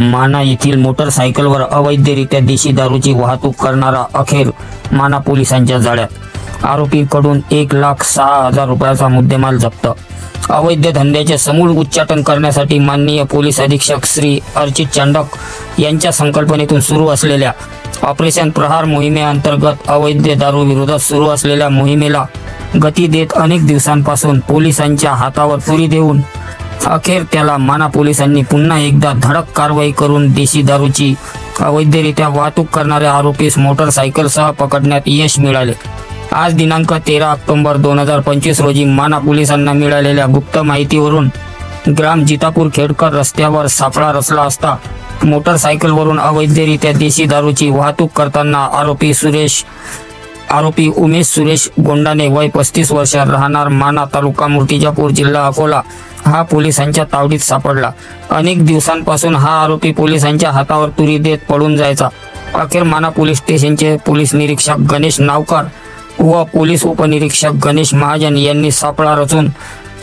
माना येथील मोटरसायकलवर अवैधरित्या देशी दारूची वाहतूक करणारा अखेर माना पोलिसांच्या जाळ्यात। आरोपीकडून 1,06,000 रुपयाचा मुद्देमाल जप्त। अवैध धंद्याचे समूळ उच्चाटन करण्यासाठी माननीय पोलीस अधीक्षक श्री अर्चित चांडक यांच्या संकल्पनेतून सुरू असलेल्या ऑपरेशन प्रहार मोहिमेअंतर्गत अवैध दारू विरोधात सुरू असलेल्या मोहिमेला गती देत अनेक दिवसांपासून पोलिसांच्या हातावर तुरी देऊन अखेर त्याला माना पोलिसांनी पुन्हा एकदा धडक कारवाई करून देशी दारूची अवैधरित्या वाहतूक करणाऱ्या आरोपीस मोटरसायकलसह पकडण्यात यश मिळाले। आज दिनांक 13 ऑक्टोबर 2025 रोजी माना पोलिसांना मिळालेल्या गुप्त माहितीवरून ग्राम जितापूर खेडकर रस्त्यावर सापळा रचला असता मोटरसायकलवरून अवैधरित्या देशी दारूची वाहतूक करताना आरोपी उमेश सुरेश गोंडाने वय 35 वर्ष राहणार माना तालुका मूर्तिजापूर जिल्हा अकोला हा पोलिसांच्या तावडीत सापडला। अनेक दिवसांपासून हा आरोपी पोलिसांच्या हातावर तुरी देत पळून जायचा। अखेर माना पोलीस स्टेशनचे पोलीस निरीक्षक गणेश नावकर व पोलीस उपनिरीक्षक गणेश महाजन यांनी सापळा रचून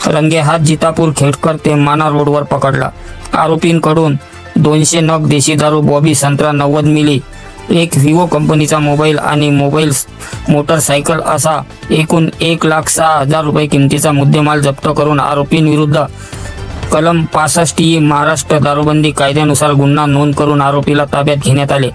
रंगेहात जितापूर खेडकर ते माना रोडवर पकडला। आरोपींकडून 200 नग देशी दारू, बॉबी संत्रा 90 मिली, एक विवो कंपनीचा मोबाईल आणि मोटरसायकल असा एकूण 1,06,000 रुपये किमतीचा मुद्देमाल जप्त करून आरोपींविरुद्ध कलम 65 महाराष्ट्र दारूबंदी कायद्यानुसार गुन्हा नोंद करून आरोपीला ताब्यात घेण्यात आले।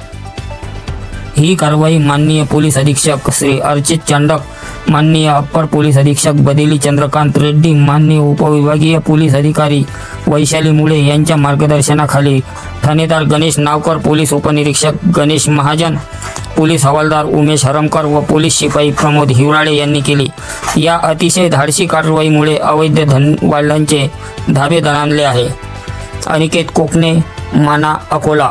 ही कारवाई माननीय पोलीस अधीक्षक श्री अर्चित चांडक, माननीय अप्पर पोलीस अधीक्षक बदेली चंद्रकांत रेड्डी, माननीय उपविभागीय पोलीस अधिकारी वैशाली मुळे यांच्या मार्गदर्शनाखाली ठाणेदार गणेश नावकर, पोलीस उपनिरीक्षक गणेश महाजन, पोलीस हवालदार उमेश हरमकर व पोलीस शिपाई प्रमोद हिवराळे यांनी केली। या अतिशय धाडसी कारवाईमुळे अवैध धनवाल्यांचे धाबे दणाणले आहे। अनिकेत कोकणे, माना, अकोला।